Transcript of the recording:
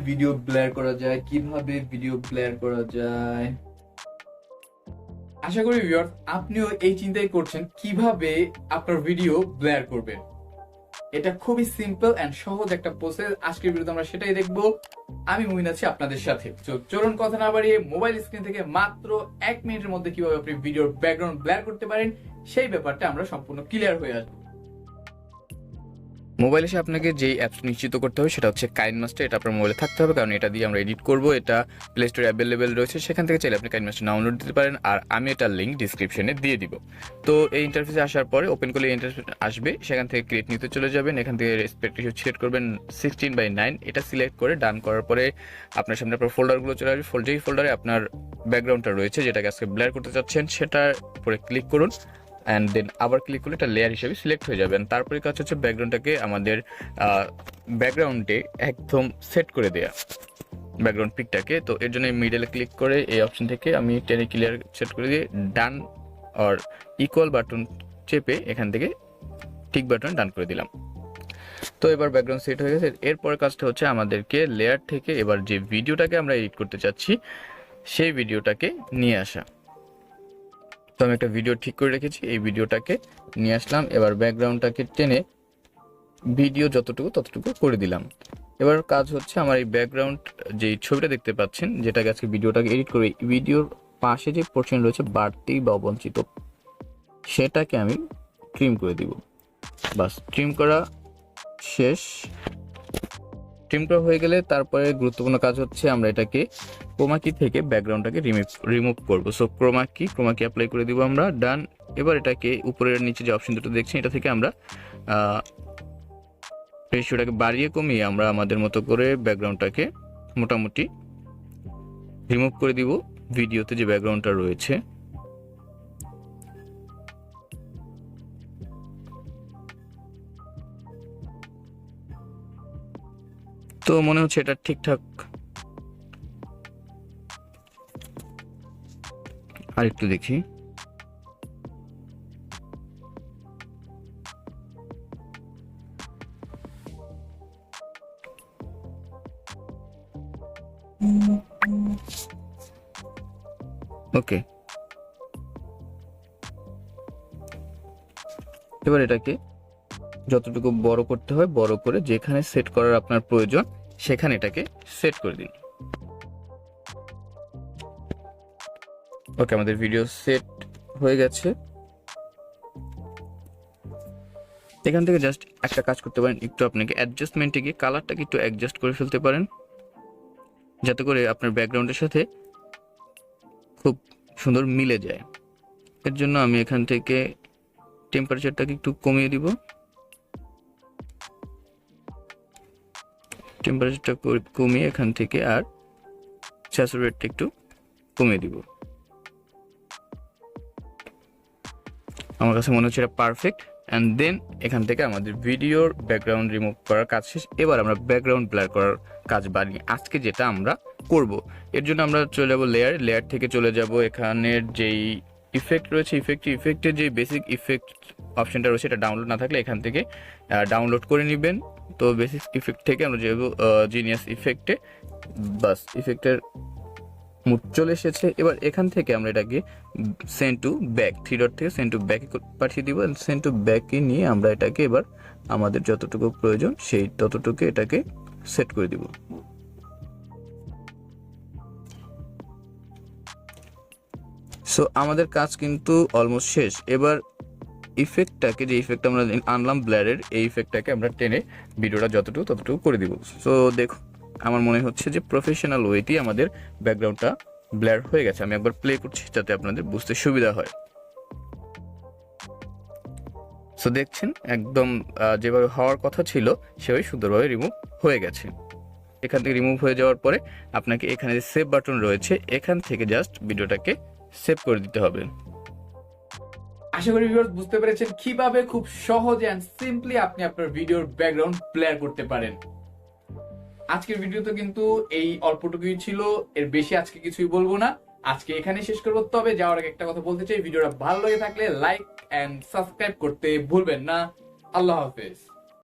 Video blur করা যায়, কিভাবে ভিডিও ব্লার করা যায়। আশা করি ভিউয়ার্স আপনিও এই চিন্তাই করছেন কিভাবে আপনার ভিডিও ব্লার করবেন। এটা খুবই সিম্পল এন্ড সহজ একটা প্রসেস। আজকের ভিডিওতে আমরা সেটাই দেখবো। আমি মুমিন আছি আপনাদের সাথে। চলুন কথা না বাড়িয়ে মোবাইল স্ক্রিন থেকে মাত্র 1 মিনিটের মধ্যে কিভাবে আপনি ভিডিওর ব্যাকগ্রাউন্ড ব্লার করতে পারেন সেই ব্যাপারটা আমরা সম্পূর্ণ ক্লিয়ার হয়ে আসবো। মোবাইলে এসে আপনাকে যেই অ্যাপস নিশ্চিত করতে হবে সেটা হচ্ছে কাইনমাস্টার। এটা আপনার মোবাইলে থাকতে হবে, কারণ এটা দিয়ে আমরা এডিট করব। এটা প্লে স্টোরে অ্যাভেলেবেল রয়েছে, সেখান থেকে চাইলে আপনি কাইনমাস্টার ডাউনলোড দিতে পারেন, আর আমি এটার লিঙ্ক ডিসক্রিপশনে দিয়ে দিব। তো এই ইন্টারফেসে আসার পরে ওপেন করলে এই ইন্টারফেস আসবে, সেখান থেকে ক্রিয়েট নিতে চলে যাবেন। এখান থেকে রেসপেক্ট রেশিও সিলেক্ট করবেন 16:9, এটা সিলেক্ট করে ডান করার পরে আপনার সামনে আপনার ফোল্ডারগুলো চলে আসবে। যেই ফোল্ডারে আপনার ব্যাকগ্রাউন্ডটা রয়েছে, যেটাকে আজকে ব্লার করতে চাচ্ছেন, সেটার উপরে ক্লিক করুন অ্যান্ড দেন আবার ক্লিক করলে এটা লেয়ার হিসেবে সিলেক্ট হয়ে যাবেন। তারপরে কাজ হচ্ছে ব্যাকগ্রাউন্ডটাকে আমাদের ব্যাকগ্রাউন্ডে একদম সেট করে দেয়া, ব্যাকগ্রাউন্ড পিকটাকে। তো এর জন্য মিডলে ক্লিক করে এই অপশন থেকে আমি টেনে ক্লিয়ার সেট করে দিয়ে ডান অর ইকুয়াল বাটন চেপে এখান থেকে টিক বাটন ডান করে দিলাম। তো এবার ব্যাকগ্রাউন্ড সেট হয়ে গেছে। এরপর কাজটা হচ্ছে আমাদেরকে লেয়ার থেকে এবার যে ভিডিওটাকে আমরা এডিট করতে চাচ্ছি সেই ভিডিওটাকে নিয়ে আসা। তো আমি একটা ভিডিও ঠিক করে রেখেছি, এই ভিডিওটাকে নিয়ে আসলাম। এবার ব্যাকগ্রাউন্ডটাকে টেনে ভিডিও যতটুকু ততটুকু করে দিলাম। এবার কাজ হচ্ছে আমার এই ব্যাকগ্রাউন্ড যে ছবিটা দেখতে পাচ্ছেন, যেটাকে আজকে ভিডিওটাকে এডিট করে ভিডিওর পাশে যে পোর্শন রয়েছে বাড়তি বা অবঞ্চিত, সেটাকে আমি ট্রিম করে দিব। বাস, ট্রিম করা শেষ। ট্রিম করা হয়ে গেলে তারপরে গুরুত্বপূর্ণ কাজ হচ্ছে আমরা এটাকে ক্রোমা কি থেকে ব্যাকগ্রাউন্ডটাকে রিমুভ করব। সো ক্রোমা কি অ্যাপ্লাই করে দিব আমরা, ডান। এবার এটাকে উপরের নিচে যে অপশন দুটো দেখছি, এটা থেকে আমরা রেশিওটাকে বাড়িয়ে কমিয়ে আমরা আমাদের মতো করে ব্যাকগ্রাউন্ডটাকে মোটামুটি রিমুভ করে দিব ভিডিওতে যে ব্যাকগ্রাউন্ডটা রয়েছে। তো মনে হচ্ছে এটা ঠিকঠাক। আর একটু দেখি। ওকে, এবার এটাকে যতটুকু বড় করতে হয় বড় করে, যেখানে সেট করার আপনার প্রয়োজন সেখানে এটাকে সেট করে দিন। ওকে, আমাদের ভিডিও সেট হয়ে গেছে। এখান থেকে জাস্ট একটা কাজ করতে পারেন, একটু আপনাকে অ্যাডজাস্টমেন্টে গিয়ে কালারটাকে একটু অ্যাডজাস্ট করে ফেলতে পারেন, যাতে করে আপনার ব্যাকগ্রাউন্ডের সাথে খুব সুন্দর মিলে যায়। এর জন্য আমি এখান থেকে টেম্পারেচারটাকে একটু কমিয়ে দিব। টেম্পারেচারটা কমিয়ে এখান থেকে আর স্যাচুরেটটা একটু কমিয়ে দিব। আমার কাছে মনে হচ্ছে এটা পারফেক্ট। অ্যান্ড দেন এখান থেকে আমাদের ভিডিওর ব্যাকগ্রাউন্ড রিমুভ করার কাজ শেষ। এবার আমরা ব্যাকগ্রাউন্ড ব্লার করার কাজ বাড়ি আজকে যেটা আমরা করব। এর জন্য আমরা চলে যাব লেয়ার থেকে চলে যাব এখানের যেই ইফেক্ট রয়েছে, ইফেক্টের যে বেসিক ইফেক্ট অপশনটা রয়েছে, এটা ডাউনলোড না থাকলে এখান থেকে ডাউনলোড করে নেবেন। তো বেসিক ইফেক্ট থেকে আমরা যাব জিনিয়াস ইফেক্টে। বাস, ইফেক্টের মুড চলে এসেছে। এবার এখান থেকে আমরা এটাকে সেন্ড টু ব্যাক, 3 ডট থেকে সেন্ড টু ব্যাকে পাঠিয়ে দিব। সেন্ড টু ব্যাকে নিয়ে আমরা এটাকে এবার আমাদের যতটুকু প্রয়োজন সেই ততটুকু এটাকে সেট করে দিব। সো আমাদের কাজ কিন্তু অলমোস্ট শেষ। এবার ইফেক্টটাকে, যে ইফেক্ট আমরা আনলাম ব্লারের, এই ইফেক্টটাকে আমরা টেনে ভিডিওটা যতটুকু ততটুকু করে দিব। সো দেখো, আমার মনে হচ্ছে যে প্রফেশনাল ওয়েতেই আমাদের ব্যাকগ্রাউন্ডটা ব্লার হয়ে গেছে। আমি একবার প্লে করছি যাতে আপনাদের বুঝতে সুবিধা হয়। সো দেখছেন একদম যেভাবে হওয়ার কথা ছিল সেভাবে সুন্দরভাবে রিমুভ হয়ে গেছে। এখান থেকে রিমুভ হয়ে যাওয়ার পরে আপনাকে এখানে যে সেভ বাটন রয়েছে, এখান থেকে জাস্ট ভিডিওটাকে সেভ করে দিতে হবে। আশা করি ভিউয়ার্স বুঝতে পেরেছেন কিভাবে খুব সহজে এন্ড সিম্পলি আপনি আপনার ভিডিওর ব্যাকগ্রাউন্ড ব্লার করতে পারেন। আজকের ভিডিওতে কিন্তু এই অল্পটুকুই ছিল, এর বেশি আজকে কিছুই বলবো না। আজকে এখানে শেষ করবো। তবে যাওয়ার আগে একটা কথা বলতে চাই, ভিডিওটা ভালো লেগে থাকলে লাইক এন্ড সাবস্ক্রাইব করতে ভুলবেন না। আল্লাহ হাফেজ।